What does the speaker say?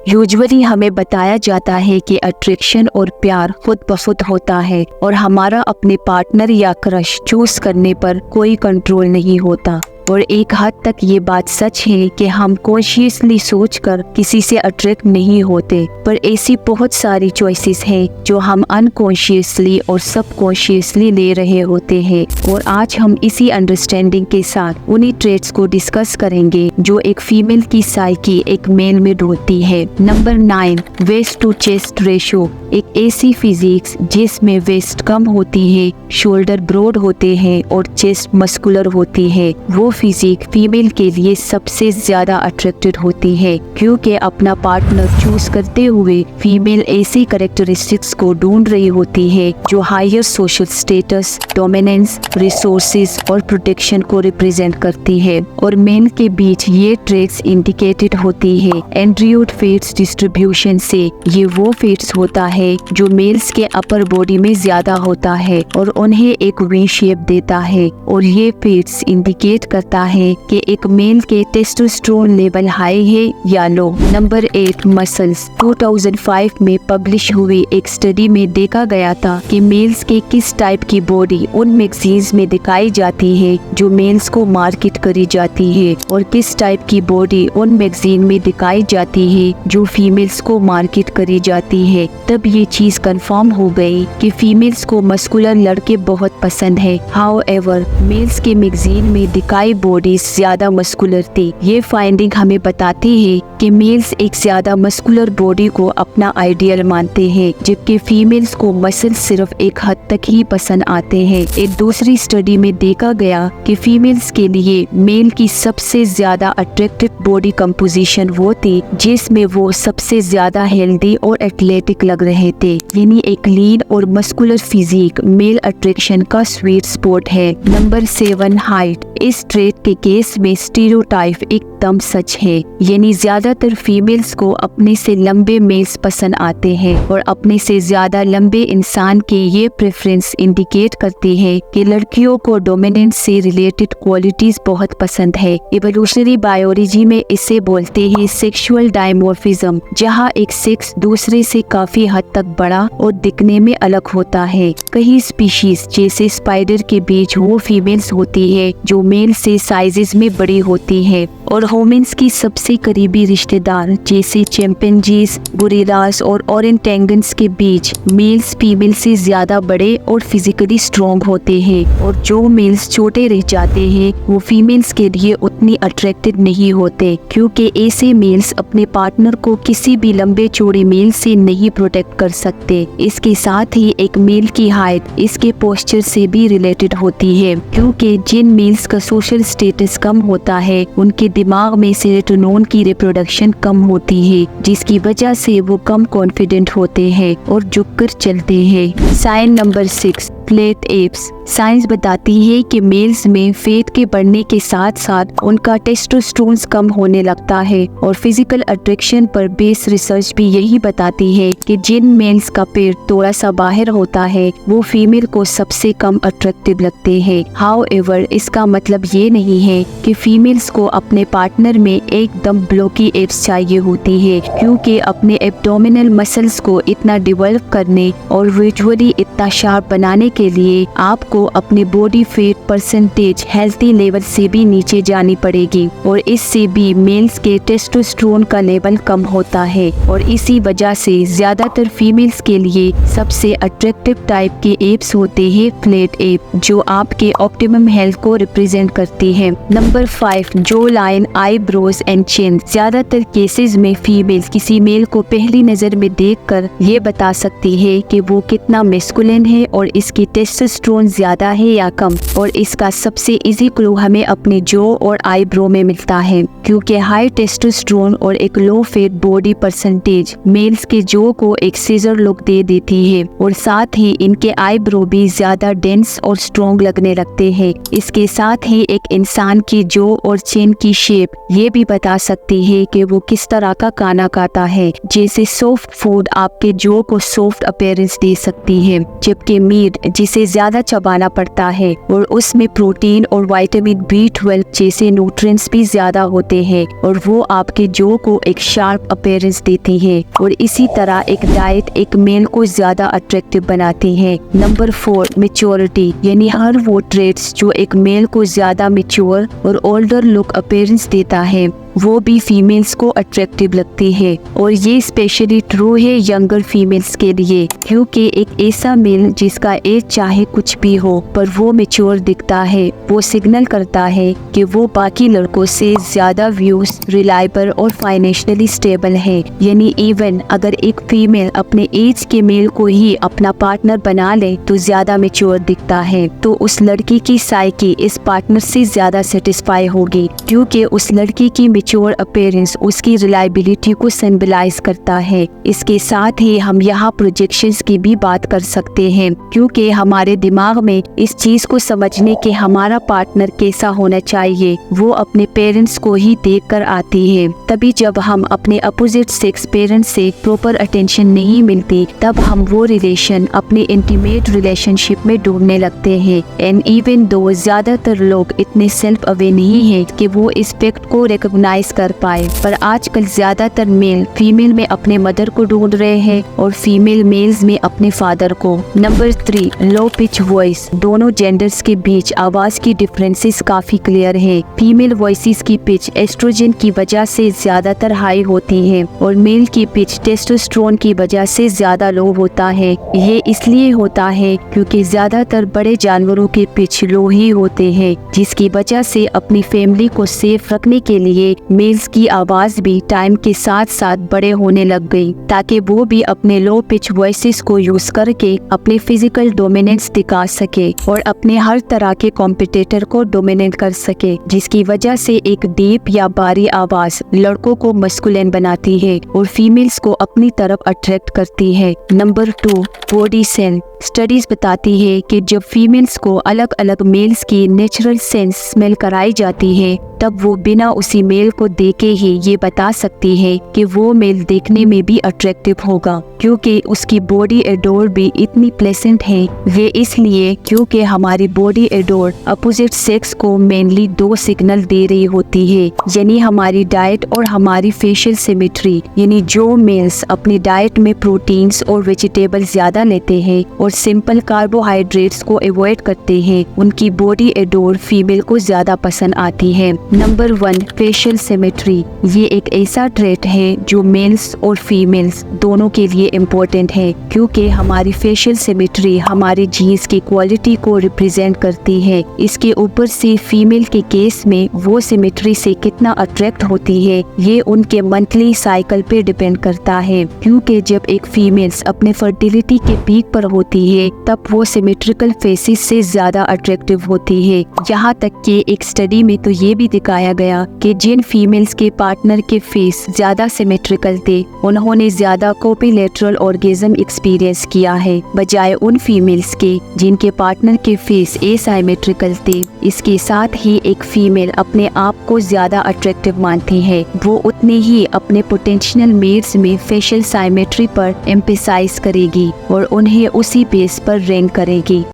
Usually हमें बताया जाता है कि अट्रैक्शन और प्यार खुद ब खुद होता है और हमारा अपने पार्टनर या क्रश चूज करने पर कोई कंट्रोल नहीं होता। और एक हद तक ये बात सच है कि हम कॉन्शियसली सोचकर किसी से अट्रैक्ट नहीं होते, पर ऐसी बहुत सारी चॉइसेस हैं जो हम अनकॉन्शियसली और सबकॉन्शियसली ले रहे होते हैं। और आज हम इसी अंडरस्टैंडिंग के साथ उन्हीं ट्रेट्स को डिस्कस करेंगे जो एक फीमेल की साइकी एक मेल में ढूंढती है। Number 9, waist to chest ratio. एक ऐसी फिजिक्स जिसमें वेस्ट कम होती है, शोल्डर ब्रॉड होते हैं और चेस्ट मस्कुलर होती है, वो फिजिक फीमेल के लिए सबसे ज्यादा अट्रैक्टेड होती है, क्योंकि अपना पार्टनर चूज करते हुए फीमेल ऐसी कैरेक्टरिस्टिक्स को ढूंढ रही होती है जो higher social status, dominance, resources और प्रोटेक्शन को रिप्रेजेंट करती है। और मेन के बीच ये ट्रेट्स इंडिकेटेड होती है एंड्रियोड फेट्स डिस्ट्रीब्यूशन से। ये वो फेट्स होता है जो मेल्स के अपर बॉडी में ज्यादा होता है और उन्हें एक वी शेप देता है। और ये फेट्स इंडिकेट करता है कि एक मेल के टेस्टोस्टेरोन लेवल हाई है या लो। Number 8, muscles. 2005 में पब्लिश हुई एक स्टडी में देखा गया था कि मेल्स के किस टाइप की बॉडी उन मैगजीन्स में दिखाई जाती है जो मेल्स को मार्केट करी जाती है और किस टाइप की बॉडी उन मैगजीन में दिखाई जाती है जो फीमेल्स को मार्केट करी जाती है। तब ये चीज कंफर्म हो गई कि फीमेल्स को मस्कुलर लड़के बहुत पसंद है। हाउएवर मेल्स के मैगजीन में दिखाई बॉडीज ज्यादा मस्कुलर थी। ये फाइंडिंग हमें बताती है कि मेल्स एक ज्यादा मस्कुलर बॉडी को अपना आइडियल मानते हैं, जबकि फीमेल्स को मसल सिर्फ एक हद तक ही पसंद आते हैं। एक दूसरी स्टडी में देखा गया कि फीमेल्स के लिए मेल की सबसे ज्यादा अट्रैक्टिव बॉडी कंपोजिशन वो थी जिसमें वो सबसे ज्यादा हेल्दी और एथलेटिक लग रहे थे, यानी एक लीन और मस्कुलर फिजिक मेल अट्रैक्शन का स्वीट स्पॉट है। Number 7, height. इस ट्रेट के केस में स्टीरियोटाइप एकदम सच है, यानी ज्यादातर फीमेल्स को अपने से लंबे मेल्स पसंद आते हैं और अपने से ज्यादा लंबे इंसान के ये प्रेफरेंस इंडिकेट करती है कि लड़कियों को डोमिनेंस से रिलेटेड क्वालिटीज बहुत पसंद है। इवोल्यूशनरी बायोलॉजी में इसे बोलते हैं सेक्सुअल डायमॉर्फिज्म, जहाँ एक सेक्स दूसरे से काफी हद तक बड़ा और दिखने में अलग होता है। कई स्पीशीज जैसे स्पाइडर के बीच वो फीमेल्स होती है जो मेल से साइजेस में बड़ी होती है, और ह्यूमंस की सबसे करीबी रिश्तेदार जैसे चिंपैंजीज, गोरिल्लास और ओरेंगेटन्स के बीच मेल्स फीमेल से ज्यादा बड़े और फिजिकली स्ट्रॉन्ग होते हैं। और जो मेल्स छोटे रह जाते हैं वो फीमेल्स के लिए उतनी अट्रैक्टिव नहीं होते, क्योंकि ऐसे मेल्स अपने पार्टनर को किसी भी लंबे चौड़े मेल से नहीं प्रोटेक्ट कर सकते। इसके साथ ही एक मेल की हाइट इसके पोस्चर से भी रिलेटेड होती है, क्योंकि जिन मेल्स का सोशल स्टेटस कम होता है उनके दिमाग में सेरोटोनिन की रिप्रोडक्शन कम होती है, जिसकी वजह से वो कम कॉन्फिडेंट होते हैं और झुककर चलते हैं। Sign number 6, flat abs. Science बताती है कि मेल्स में फेट के बढ़ने के साथ साथ उनका टेस्टोस्टेरोन कम होने लगता है, और फिजिकल अट्रैक्शन पर बेस्ड रिसर्च भी यही बताती है कि जिन मेल्स का पेट थोड़ा सा बाहर होता है वो फीमेल को सबसे कम अट्रैक्टिव लगते हैं। हाउएवर इसका मतलब ये नहीं है कि फीमेल्स को अपने पार्टनर में एकदम ब्लॉकी एप्स चाहिए होती है, क्योंकि अपने एब्डोमिनल मसल्स को इतना डेवलप करने और विजुअली इतना शार्प बनाने के लिए आपको अपने body fat percentage healthy level से भी नीचे जानी पड़ेगी, और इससे भी मेल्स के टेस्टोस्टेरोन का लेवल कम होता है। और इसी वजह से ज्यादातर फीमेल्स के लिए सबसे अट्रैक्टिव टाइप के एप्स होते हैं फ्लैट एप, जो आपके ऑप्टिमम हेल्थ को रिप्रेजेंट करती है। नंबर 5, जो लाइन, आईब्रोज एंड चिन। ज्यादातर केसेस में फीमेल किसी मेल को पहली नजर में देखकर ये बता सकती है कि वो कितना मैस्कुलिन है और इसकी टेस्टोस्टेरोन ज्यादा है या कम। और इसका सबसे इजी क्लू हमें अपने जो और आईब्रो में मिलता है, क्योंकि हाई टेस्टोस्टेरोन और एक low fat body percentage males के जो को एक सीजर लुक दे देती है, और साथ ही इनके आईब्रो भी ज्यादा डेंस और स्ट्रॉन्ग लगने लगते हैं। इसके साथ ही एक इंसान की जो और चिन की शेप ये भी बता सकती है कि वो किस तरह का खाना खाता है। जैसे सॉफ्ट फूड आपके जो को सॉफ्ट अपीयरेंस दे सकती है, जबकि मीट जिसे ज्यादा चबाना पड़ता है और उसमें प्रोटीन और विटामिन B12 जैसे न्यूट्रिएंट्स भी ज्यादा होते हैं और वो आपके जो को एक शार्प अपीयरेंस देती है। और इसी तरह एक डाइट एक मेल को ज्यादा अट्रैक्टिव बनाती है। नंबर 4 मैच्योरिटी, यानी हर वो ट्रेड्स जो एक मेल को ज्यादा मैच्योर और ओल्डर लुक अपीयरेंस देता है वो भी फीमेल्स को अट्रैक्टिव लगती है। और ये स्पेशली ट्रू है यंगर फीमेल्स के लिए, क्योंकि एक ऐसा मेल जिसका एज चाहे कुछ भी हो पर वो मैच्योर दिखता है, वो सिग्नल करता है कि वो बाकी लड़कों से ज्यादा व्यूज, रिलायबल और फाइनेंशियली स्टेबल है। यानी इवन अगर एक फीमेल अपने एज के मेल को ही अपना पार्टनर बना ले तो ज्यादा मैच्योर दिखता है, तो उस लड़की की साइकी इस पार्टनर से ज्यादा सेटिस्फाई होगी, क्योंकि उस लड़की की मैच्योर अपीयरेंस उसकी रिलायबिलिटी को सिंबलाइज करता है। इसके साथ ही हम यहाँ प्रोजेक्शंस की भी बात कर सकते हैं, क्योंकि हमारे दिमाग में इस चीज को समझने के हमारा पार्टनर कैसा होना चाहिए वो अपने पेरेंट्स को ही देखकर आती है। तभी जब हम अपने अपोजिट सेक्स पेरेंट्स से प्रॉपर अटेंशन नहीं मिलती तब हम वो रिलेशन अपने इंटीमेट रिलेशनशिप में ढूंढने लगते हैं। एंड इवन दो ज्यादातर लोग इतने सेल्फ अवेयर नहीं है कि वो इस फैक्ट को रिकॉग्नाइज कर पाए, पर आजकल ज्यादातर मेल फीमेल में अपने मदर को ढूंढ रहे हैं और फीमेल मेल्स में अपने फादर को। नंबर 3 लो पिच वॉइस, दोनों जेंडर्स के बीच आवाज की डिफरेंसेस काफी क्लियर है। फीमेल वॉइसेस की पिच एस्ट्रोजन की वजह से ज्यादातर हाई होती है और मेल की पिच टेस्टोस्टेरोन की वजह से ज्यादा लो होता है। ये इसलिए होता है क्योंकि ज्यादातर बड़े जानवरों के पिच लो ही होते हैं, जिसकी वजह से अपनी फैमिली को सेफ रखने के लिए मेल्स की आवाज भी टाइम के साथ साथ बड़े होने लग गई, ताकि वो भी अपने लो पिच वॉइसेस को यूज करके अपने फिजिकल डोमिनेंस दिखा सके और अपने हर तरह के कॉम्पिटिटर को डोमिनेट कर सके, जिसकी वजह से एक डीप या बारी आवाज लड़कों को मस्कुलिन बनाती है और फीमेल्स को अपनी तरफ अट्रैक्ट करती है। नंबर 2 बॉडी सेंस, स्टडीज बताती है कि जब फीमेल्स को अलग अलग मेल्स की नेचुरल सेंस स्मेल कराई जाती है तब वो बिना उसी मेल को देखे ही ये बता सकती है कि वो मेल देखने में भी अट्रैक्टिव होगा, क्योंकि उसकी बॉडी एडोर भी इतनी प्लेसेंट है। ये इसलिए क्योंकि हमारी बॉडी एडोर अपोजिट सेक्स को मेनली 2 सिग्नल दे रही होती है, यानी हमारी डाइट और हमारी फेशियल सिमेट्री। यानी जो मेल्स अपनी डाइट में प्रोटीन्स और वेजिटेबल ज्यादा लेते हैं और सिंपल कार्बोहाइड्रेट्स को अवॉइड करते हैं, उनकी बॉडी एडोर फीमेल को ज्यादा पसंद आती है। नंबर 1 फेशियल सिमेट्री, ये एक ऐसा ट्रेट है जो मेल्स और फीमेल्स दोनों के लिए इम्पोर्टेंट है, क्योंकि हमारी फेशियल सिमेट्री हमारे जीन्स की क्वालिटी को रिप्रेजेंट करती है। इसके ऊपर से फीमेल के केस में वो सिमेट्री से कितना अट्रैक्ट होती है ये उनके मंथली साइकिल पे डिपेंड करता है, क्योंकि जब एक फीमेल्स अपने फर्टिलिटी के पीक पर होती है तब वो सिमेट्रिकल फेसेस से ज्यादा अट्रैक्टिव होती है। यहाँ तक कि एक स्टडी में तो ये भी दिखाया गया कि जिन फीमेल्स के पार्टनर के फेस ज्यादा सिमेट्रिकल थे उन्होंने ज्यादा कोपिलेटरल ऑर्गेज्म एक्सपीरियंस किया है, बजाय उन फीमेल्स के जिनके पार्टनर के फेस एसिमेट्रिकल थे। इसके साथ ही एक फीमेल अपने आप को ज्यादा अट्रैक्टिव मानती है, वो उतने ही अपने पोटेंशियल मेट्स में फेशियल सिमेट्री पर एम्फेसाइज करेगी और उन्हें उसी बेस पर रैंक करेगी।